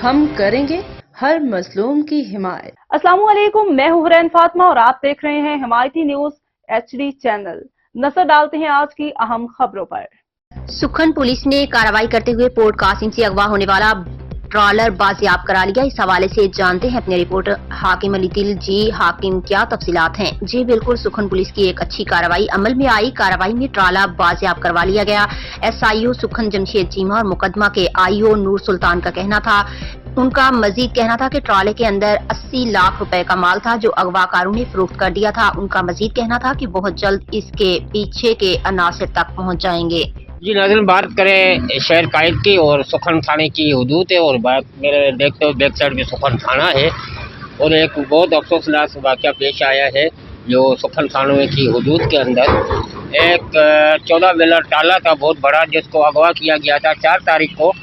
हम करेंगे हर मजलूम की हिमायत। अस्सलाम वालेकुम, मैं हूं हुरैन फातिमा और आप देख रहे हैं हिमायती न्यूज HD चैनल। नजर डालते हैं आज की अहम खबरों पर। सुखन पुलिस ने कार्रवाई करते हुए पोर्ट कासिम से अगवा होने वाला ट्रॉलर बाजियाब करा लिया। इस हवाले से जानते हैं अपने रिपोर्टर हाकिम अली दिल। जी हाकिम, क्या तफसीलात हैं? जी बिल्कुल, सुखन पुलिस की एक अच्छी कार्रवाई अमल में आई। कार्रवाई में ट्रॉलर बाजियाब करवा लिया गया। SIO सुखन जमशेद चीमा और मुकदमा के IO नूर सुल्तान का कहना था। उनका मजीद कहना था कि ट्रॉले के अंदर 80 लाख रुपए का माल था जो अगवाकारों ने फरोख्त कर दिया था। उनका मजीद कहना था कि बहुत जल्द इसके पीछे के अनासिर तक पहुंच जाएंगे। जी नाज़रीन, बात करें शहर कायद की और सुखन थाने की हदूद है और बात मेरे देखते हुए बैक साइड में सुखन थाना है और एक बहुत अफसोसनाक वाक़या पेश आया है जो सुखन थाने की हदूद के अंदर एक 14 व्हीलर टाला था बहुत बड़ा जिसको अगवा किया गया था 4 तारीख को।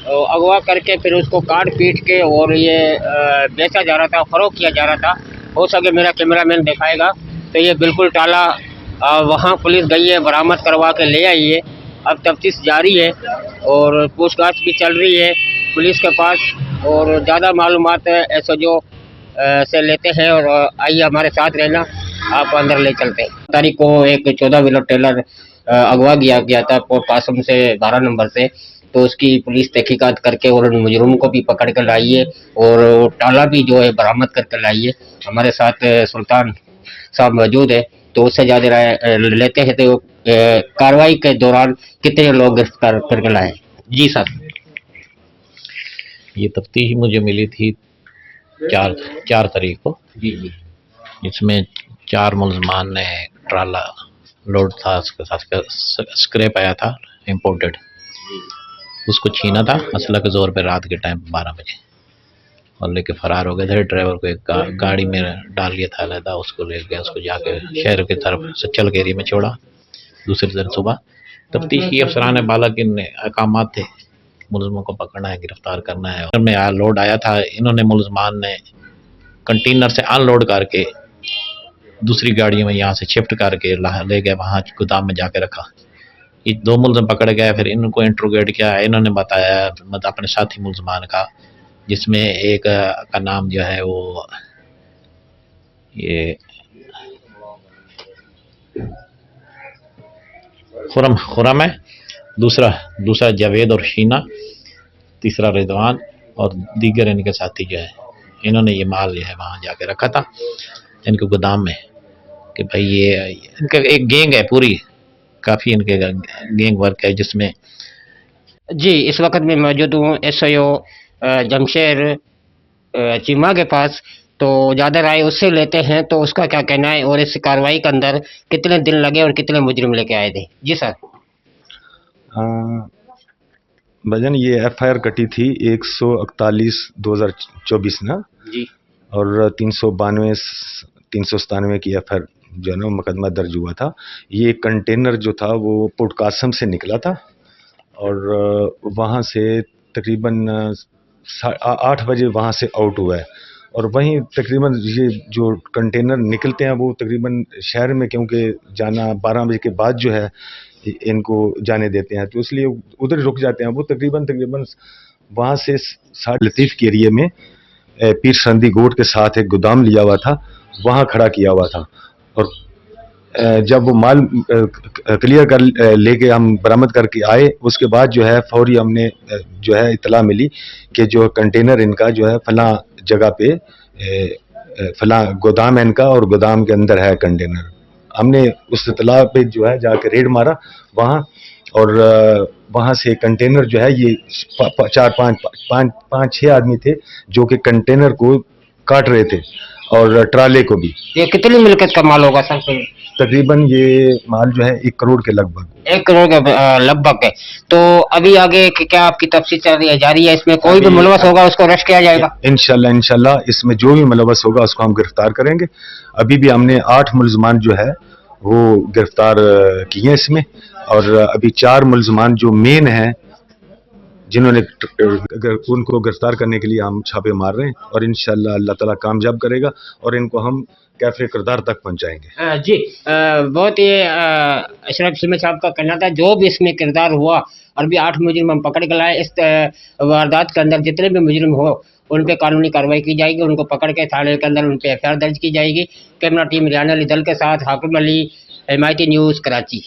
अगवा करके फिर उसको काट पीट के और ये बेचा जा रहा था, फरोख्त किया जा रहा था। हो सके मेरा कैमरामैन दिखाएगा तो ये बिल्कुल टाला वहाँ पुलिस गई है, बरामद करवा के ले आई है। अब तफ्तीश जारी है और पूछताछ भी चल रही है पुलिस के पास और ज़्यादा मालूमात SHO से लेते हैं। और आइए हमारे साथ रहना, आप अंदर ले चलते हैं। तारीख को एक 14 व्हीलर टेलर अगवा किया गया था पोर्ट कासिम से 12 नंबर से, तो उसकी पुलिस तहकीकात करके और मुजरिम को भी पकड़ कर लाई है और टाला भी जो है बरामद करके लाई है। हमारे साथ सुल्तान साहब मौजूद है तो उससे ज़्यादा राय लेते हैं। तो कार्रवाई के दौरान कितने लोग गिरफ्तार करके लाए? जी सर, ये तफ्तीश मुझे मिली थी 4 तारीख को। जी जी, इसमें 4 मुलजमान ने ट्राला लोड था, उसके साथ स्क्रैप आया था इम्पोर्टेड, उसको छीना था असला के जोर पे रात के टाइम 12 बजे और लेके फरार हो गए थे। ड्राइवर को एक गाड़ी में डाल लिया था अलहदा, उसको ले गया, उसको जाके शहर की तरफ सच्चल के एरिया में छोड़ा। दूसरे दिन सुबह तफ्तीश की अफसरान बाला के अहकामात थे, मुलजमों को पकड़ना है, गिरफ्तार करना है। में लोड आया था, इन्होंने मुलजमान ने कंटेनर से अनलोड करके दूसरी गाड़ियों में यहाँ से शिफ्ट करके ले गए, वहाँ गोदाम में जाके रखा। ये 2 मुलजम पकड़ गए, फिर इनको इंट्रोगेट किया। इन्होंने बताया मतलब अपने साथी मुलजमान का, जिसमें एक का नाम जो है वो ये खुरम है, दूसरा जावेद और शीना, तीसरा रिजवान और दीगर इनके साथी जो है, इन्होंने ये माल जो है वहाँ जाके रखा था इनके गोदाम में कि भाई ये इनका एक गैंग है पूरी, काफ़ी इनके गैंग वर्क है जिसमें। जी इस वक्त मैं मौजूद हूँ SIO जमशेद चीमा के पास, तो ज़्यादा राय उससे लेते हैं तो उसका क्या कहना है और इस कार्रवाई के अंदर कितने दिन लगे और कितने मुजरिम लेके आए थे? जी सर। भजन ये FIR कटी थी 141/2024 ना जी, और 397 की FIR जो है ना मुकदमा दर्ज हुआ था। ये कंटेनर जो था वो पोर्ट कासिम से निकला था और वहाँ से तकरीबन 8 बजे वहाँ से आउट हुआ है और वहीं तकरीबन ये जो कंटेनर निकलते हैं वो तकरीबन शहर में, क्योंकि जाना 12 बजे के बाद जो है इनको जाने देते हैं तो इसलिए उधर रुक जाते हैं। वो तकरीबन वहाँ से साठ लतीफ़ के एरिया में पीर संदी गोट के साथ एक गोदाम लिया हुआ था, वहाँ खड़ा किया हुआ था। और जब वो माल क्लियर कर लेके हम बरामद करके आए, उसके बाद जो है फौरी हमने जो है इतला मिली कि जो कंटेनर इनका जो है फलां जगह पे फलां गोदाम है इनका और गोदाम के अंदर है कंटेनर। हमने उस इतला पे जो है जाके रेड मारा वहाँ और वहाँ से कंटेनर जो है ये 4-5-6 आदमी थे जो कि कंटेनर को काट रहे थे और ट्राले को भी। ये कितनी मिल्कियत का माल होगा सर? तकरीबन ये माल जो है 1 करोड़ के लगभग। 1 करोड़ के लगभग है। तो अभी आगे क्या आपकी तफ्तीश चल रही है, जारी है? इसमें कोई भी मुलवस होगा उसको अरेस्ट किया जाएगा? इंशाल्लाह इसमें जो भी मुलवस होगा उसको हम गिरफ्तार करेंगे। अभी भी हमने 8 मुलजमान जो है वो गिरफ्तार किए इसमें और अभी 4 मुलजमान जो मेन हैं जिन्होंने उनको गिरफ्तार करने के लिए हम छापे मार रहे हैं और इंशाल्लाह अल्लाह ताला कामयाब करेगा और इनको हम कैफे किरदार तक पहुंचाएंगे। जी, बहुत ही अशरफ सिमी साहब का कहना था, जो भी इसमें किरदार हुआ और भी 8 मुजरिम हम पकड़ के लाए। इस वारदात के अंदर जितने भी मुजरिम हो उन पे कानूनी कार्रवाई की जाएगी, उनको पकड़ के थाने के अंदर उन पे FIR दर्ज की जाएगी। कैमरा टीम रियान अली दल के साथ हाकिम अली, हिमायती न्यूज़, कराची।